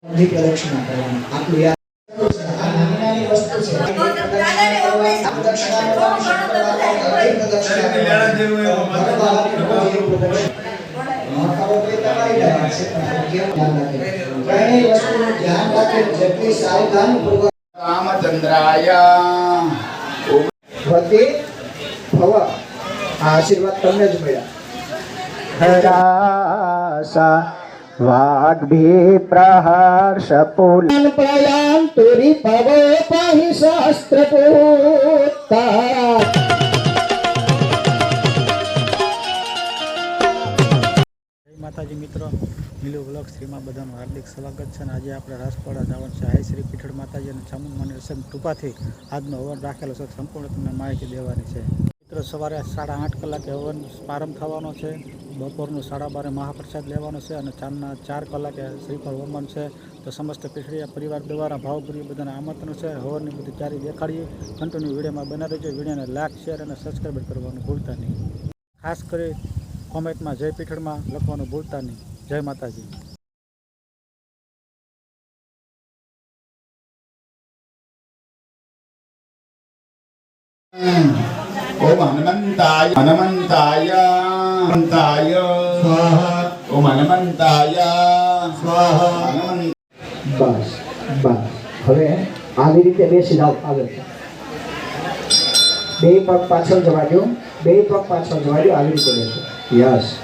પ્રદક્ષિણા કરવાની આટલું યાદ આ નાની નાની વસ્તુ છે રામચંદ્રાય ભવતિ ભવ આશીર્વાદ તમને જ મળ્યા હરાસા વાગ્ભી પ્રહર્ષ પુલન પ્રયાન તુરી પવો પાહી શાસ્ત્ર પુત્તા માતાજી મિત્રો નીલુ વ્લોગ શ્રીમાં બધાનું હાર્દિક સ્વાગત છે અને આજે આપણે રાજપાડા જવાનું છે હાઈ શ્રી પીઠળ માતાજી અને ચામુંડમાની રસમ કૃપાથી આજનો હવન રાખેલો છે સંપૂર્ણ તમને માહિતી દેવાની છે મિત્રો સવારે 8:30 કલાકે હવન પ્રારંભ થવાનો છે બપોરનું 12:30 મહાપ્રસાદ લેવાનો છે અને સાંજના 4 કલાકે શ્રીફળ હોમન છે તો સમસ્ત પીઠળિયા પરિવાર દ્વારા ભાવપૂર્વક બધાને આમંત્રણ છે હવનની બધી તૈયારી દેખાડીએ કન્ટિન્યુ વિડીયોમાં બના રહેજો વિડીયોને લાઈક શેર અને સબસ્ક્રાઈબ કરવાનું ભૂલતા નહીં ખાસ કરી કોમેન્ટમાં જય પીઠળમાં લખવાનું ભૂલતા નહીં જય માતાજી ઓમ હનુમંતાય હનુમંતાય હનુમંતાય સ્વાહા ઓમ હનુમંતાય સ્વાહા બસ બસ હવે આવી રીતે બેસી જાવ આગળ બે પગ પાછળ જવા દો બે પગ પાછળ જવા દો આવી રીતે બેસો યસ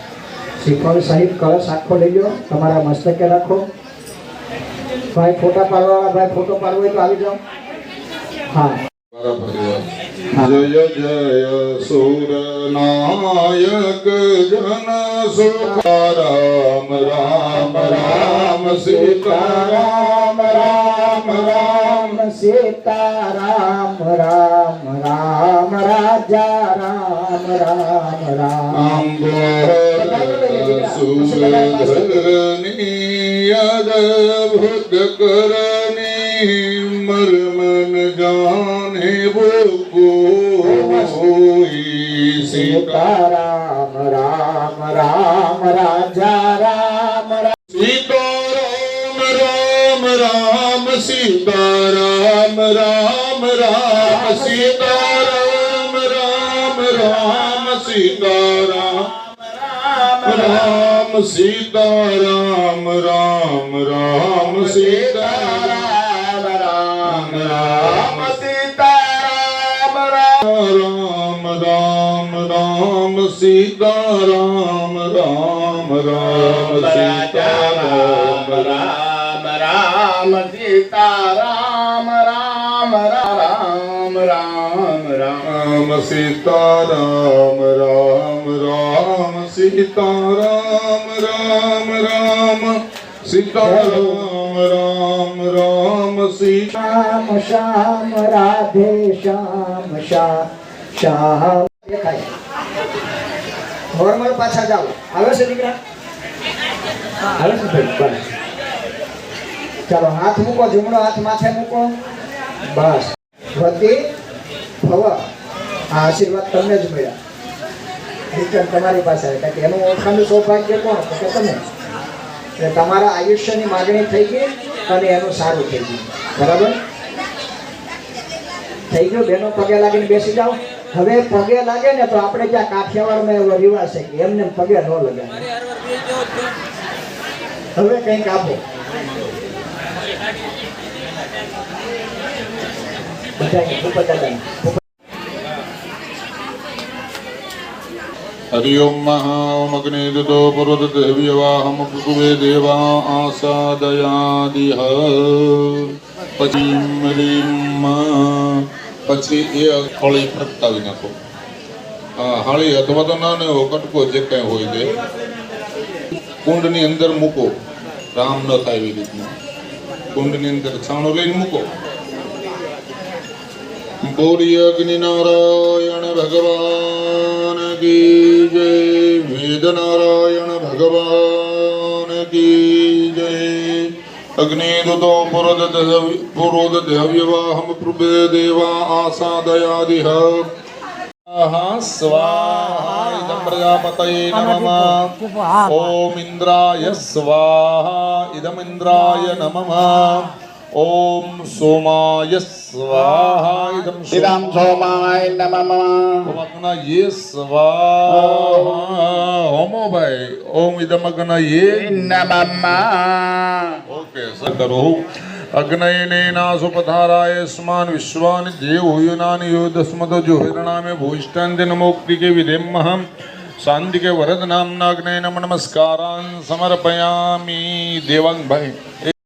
શ્રીફળ સહિત કળશ આખો લઈ લો તમારા મસ્તકે રાખો ભાઈ ફોટા પાડવાવાળા ભાઈ ફોટો પાડવો હોય તો આવી જાઓ હા જય જય સુરનાયક જન સુખારામ રામ રામ સીતારામ રામ રામ સીતારામ રામ રામ રાજા રામ રામ રામ સુરધરની અદભુત કરણી મરમન જાને સીતારામ રામ રામ રાજા રામ સીતારામ રામ રામ સીતારામ રામ રામ સીતારામ રામ રામ સીતારામ રામ સીતારામ રામ રામ સીતારામ રામ રામ સીતારામ રામ રામ રામ સીતારામ રામ રામ સીતારામ રામ રામ સીતારામ રામ રામ રામ રામ સીતારામ રામ રામ સીતારામ રામ રામ સીતારામ રામ રામ શ્યામ શ્યામ રાધે શ્યામ શ્યામ દેખાય નોર્મલ પાછા જાઓ આવે છે દીકરા આવે છે ભાઈ બસ ચાલો હાથ મૂકો જમણો હાથ માથે મૂકો બસ ભવતિ ભવ આશીર્વાદ તમને જ મળ્યા રિટર્ન તમારી પાસે આવે કારણ કે એનું ઓળખાણનું સૌભાગ્ય કોણ તો કે તમે એટલે તમારા આયુષ્યની માગણી થઈ ગઈ અને એનું સારું થઈ ગયું બરાબર થઈ ગયું બેનો પગે લાગીને બેસી જાઓ હવે પગે લાગે ને તો આપણે ત્યાં કાઠિયાવાડમાં એવો રિવાજ છે કે એમને પગે ન લગાવે હવે કંઈક આપો हरि ओम महा ओम अग्नि दुदो पुरुद देव्यवाहम कुकुवे देवा आसादयादिह पचीम रीम પછી એ હળી પ્રગટાવી નાખો હાળી અથવા તો ના એવો કટકો જે કાંઈ હોય તે કુંડની અંદર મૂકો રામ ન થાય એવી રીતના કુંડની અંદર છાણો લઈને મૂકો બોલી અગ્નિ નારાયણ ભગવાન કી જય વેદ નારાયણ ભગવાન કી જય અગ્નિ દુતો પુરોદ દેવ્યવાહમ પ્રભે દેવા આસાદયાદિહ સ્વાહા प्रजापतये नमः ॐ इन्द्राय स्वाहा इदम् इन्द्राय नमः ॐ सोमाय स्वाहा इदं इदं सोमाय नमः अग्नये स्वाहा होमो भाई ओम इदम अग्नये नमः ओके सदरो अग्नयने नासुपधाराय स्मान विश्वानि देवयुनानि योदस्मतो जो हिरणामे भूष्टान्ते नमोक्ति के विधेमहं शांति के वरद नामना अग्नय नम नमस्कारान् समर्पयामि देवांग भाई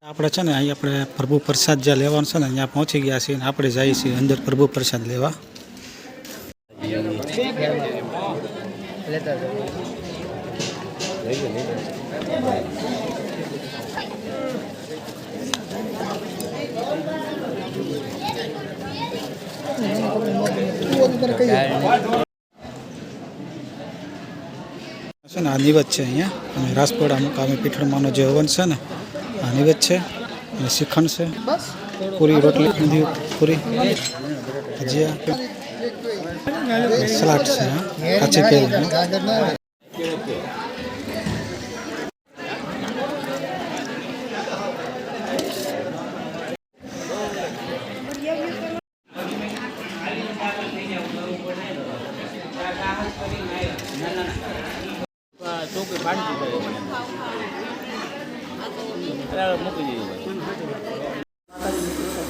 આપણે છે ને અહીં આપણે પ્રભુ પ્રસાદ જ્યાં લેવાનું છે ને ત્યાં પહોંચી ગયા છીએ અને આપણે જઈએ છીએ અંદર પ્રભુ પ્રસાદ લેવા. છે ને આ નિવેદ છે અહીંયા અને રાસપોડા મુકામે પીઠળમાંનો જે હવન છે ને આ નિવેદ છે અને શ્રીખંડ છે પૂરી રોટલી ઊંધી પૂરી ભજીયા સલાડ છે કાચી કેરી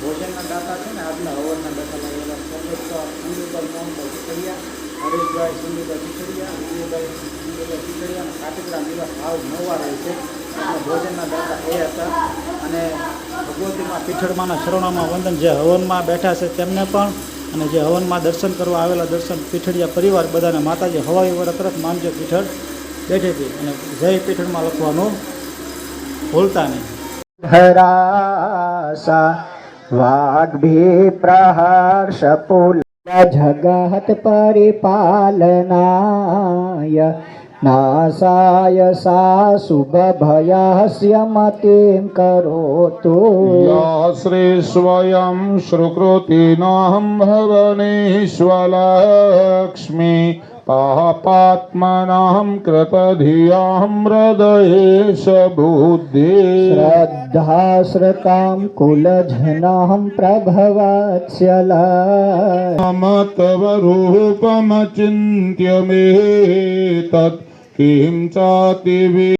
ભોજનના દાતા છે ને આજના હવનના દાતા લાગેલા હરેશભાઈ સુનિલભાઈ ખીચડિયા સુનિલભાઈ ખીચડિયા અને કાટીકડા નિવાસ ભાવ નવા રહે છે એમના ભોજનના દાતા એ હતા અને ભગવતીમાં પીઠળમાંના શરણોમાં વંદન જે હવનમાં બેઠા છે તેમને પણ અને જે હવનમાં દર્શન કરવા આવેલા દર્શન પીઠળિયા પરિવાર બધાને માતાજી હવાઈ વર તરફ માનજો પીઠળ બેઠી હતી અને જય પીઠળમાં લખવાનું ભૂલતા નહીં. हरासा वाग्भी प्रहर्ष पुल जगत परिपालनाय नासाय सा शुभभयस्य मतिं करोतु श्री स्वयं श्रुकृतिनाहं भवनेश्वलक्ष्मी पापात्मनां कृतधियां हृदयेश बुद्धि श्रद्धाश्रतां कुलजनां प्रभवत्सल मम तव रूपमचिन्त्य मे तत् किं चातिभिरप्यभारा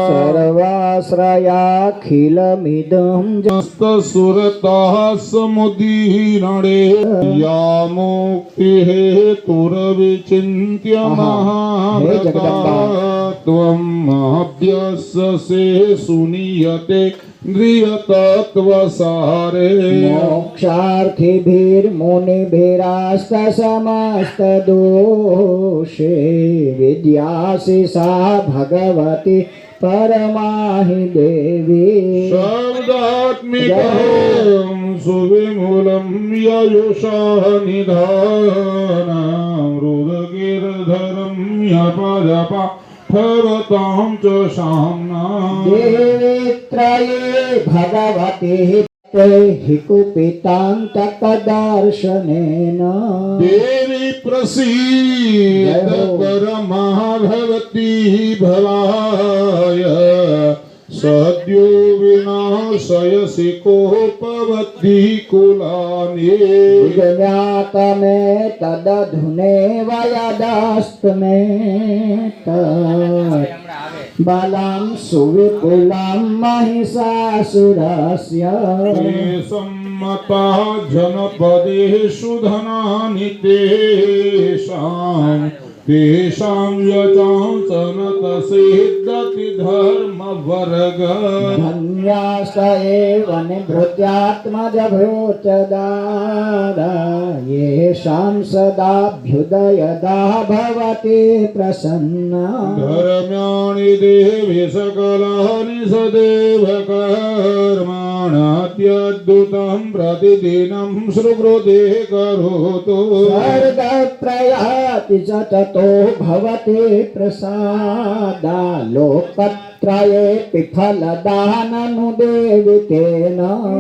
सर्वाश्रयाखिलमिदं जस्तसुरतः समुदीरणे या मुक्तिहेतुरविचिन्त्य महाव्रता त्वं अभ्यस्यसे सुनीयते इन्द्रियतत्त्वसारे मोक्षार्थिभिर्मुनिभिरास्तसमस्तदोषे विद्यासि सा भगवती परमाहि देवी शब्दात्मिकं सुविमूलं ययुषः निधानं रुदगिर्धरं यपजपा भवतां च साम्नां देवित्रये भगवते हि कुपितान्तकदर्शनेन देवी प्रसीद परमहाभवती भवाय सद्यो विनाशयसि कोपवती कुलानि विज्ञातमे तदधुने वयदस्तमे बलां सुविपुलां महिषासुरस्य सम्मता जनपदेषु धनानि तेषां यचांसनतसिद्धति धर्मवर्ग धन्यास एव निभृत्यात्मजभूतदारा येषां सदाभ्युदयदा भवति प्रसन्ना धर्म्याणि देवी सकलानि सदैव कर्माण्यद्भुतं प्रतिदिनं सुकृते करोतु स्वर्गत्रयाति च ततो भवति प्रसादा लोकत्रयेऽपि फलदाननुदेवि तेन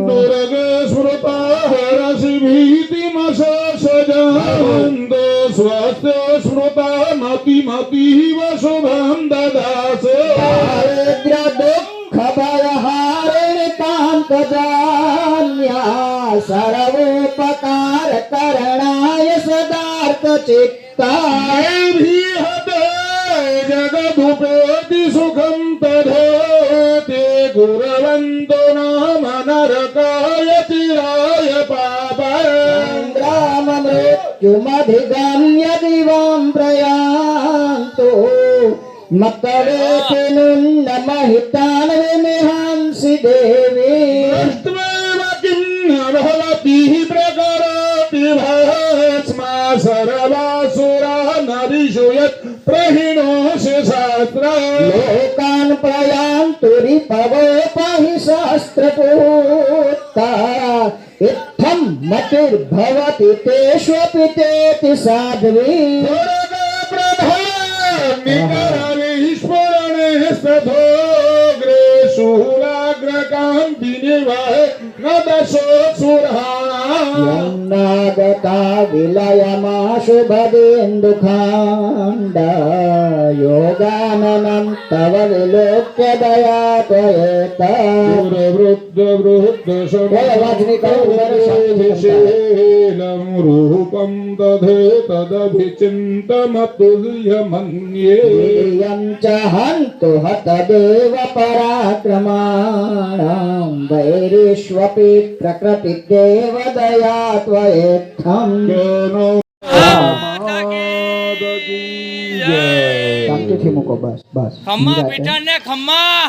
दुर्गे स्मृता हरसि भीतिमशजन्तो સ્વસ્ય સ્મૃતા મતિ મતિ શુભમ દદાસે દારિદ્ર્ય દુઃખ ભય હારિણી કાંત જાન્યા સર્વોપકાર કરણાય સદાર્થ ચિત્તા જગદુપેતિ સુખમ તધોતે ગુરવંતો નામ નરકાય ચિરાય ગ્રામ મૃત્યુમધિગમ્ય દિવાં પ્રયાન્તો મતવેતિનુન્ન મહિતાન વિમિહાંસि દેવી સર્વાસુરા નરીષુ યત પ્રહિણોષి શાસ્ત્ર લોકાન પ્રયાન્તુ રિપવોપહિ શાસ્ત્રપૂતા ઇત્થં મતિર્ભવતિ તેષ્વપि તેતિ સાધ્વી નિકરવિસ્ફુરણે સધોગ્રે શૂલાગ્રકાંતિનિવહે નદશોત્સુરાણા યન્નાગતા વિલયમાશુ ભદેન્દુખાંડા યોગાનनं તવ વિલોક્ય દયા ત્વયેતા વૃદ્ધ વૃદ્ધ કોઈ અવાજ નહીં કરો, ઉભા રહો, શીલમ રૂપમ તધે તદભિચિંતમતુલ્ય મન્યે યં ચ હન્તુ હતદેવ પરાક્રમાણાં વૈરીષ્વપి પ્રકૃતિદેવ દયા ત્વયેત્થં શાંતિથી મૂકો, બસ બસ. ખમ્મા પીઠણ ને ખમ્મા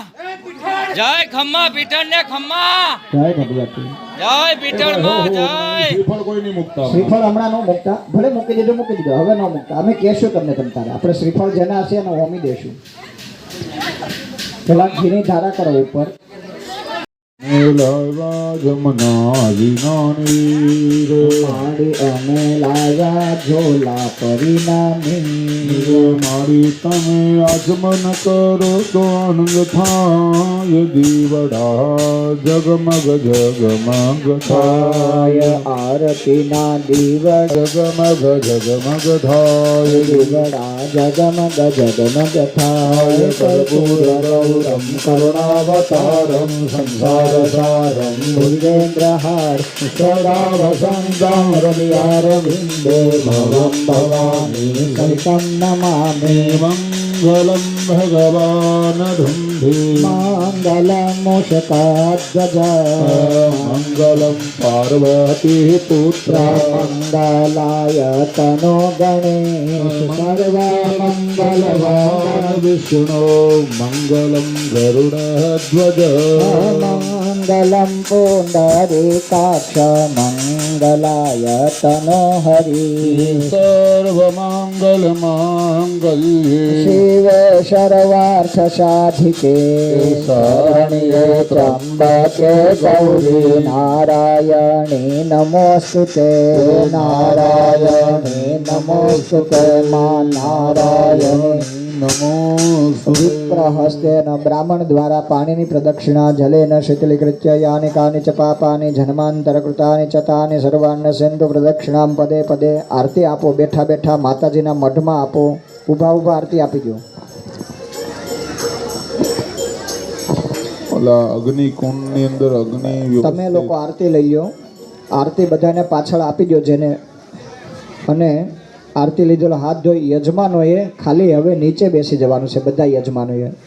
જય ખમ્મા પીઠણ ને ખમ્મા જય ભગવતી. જય પીઠણ માં જય શ્રીફળ કોઈ નહીં મુકતા શ્રીફળ હમણાં ન મૂકતા, ભલે મૂકી દીધું, હવે ન મૂકતા. અમે કહેશું તમને તમ તારે. આપણે શ્રીફળ જેના હશે એને હોમી દેશું. પેલા ઘીની ધારા કરો ઉપર. જમના વિનાની મારી અમે લાવ્યા ઝોલા પરિણામી. મારી તમે આગમન કરો તો આનંદ થાય દીવડા જગમગ જગમગ થાય આરતીના દિવસ જગમગ જગમગ થાય દીવડા જગમગ જગમગ થાય. કર્પૂર ગૌરમ કરુણાવતારમ સંસારસારમ ભુજેન્દ્રહાર સદા વસંતમ હૃદયારવિંદે ભવમ ભવાની સહિતમ નમામિ. મંગલમ ભગવાન ધુંધી મંગલમ મૂષકાધ્વજ મંગલમ પાર્વતી પુત્ર મંગલાય તનો ગણેશ સર્વમંગલવાન વિષ્ણુ મંગલમ ગરુડધ્વજ મંગલમ પુંડરીકાક્ષ મંગલાય તનો હરિ. સર્વમંગલ માંગલ્યે શિવ સર્વાર્થ સાધિકે શરણ્યે ત્રંબકે ગૌરી નારાયણી નમોસ્તુતે નારાયણી નમોસ્તુતે માં નારાયણી નમો વિપ્રહસ્તેન બ્રાહ્મણ દ્વારા પાણીની પ્રદક્ષિણા જલેન શીતલીકૃત્ય યાની કાની ચ પાપાની જન્માંતરકૃતાની ચ તાની સર્વાન્ન સિંધુ પ્રદક્ષિણામ પદે પદે. આરતી આપો, બેઠા બેઠા માતાજીના મઢમાં આપો, ઊભા ઊભા આરતી આપી દો. ઓલા અગ્નિકુંડની અંદર અગ્નિ તમે લોકો આરતી લઈ લો. આરતી બધાને પાછળ આપી દો જેને. અને આરતી લીધેલો હાથ ધોઈ યજમાનોએ ખાલી હવે નીચે બેસી જવાનું છે, બધા યજમાનોએ.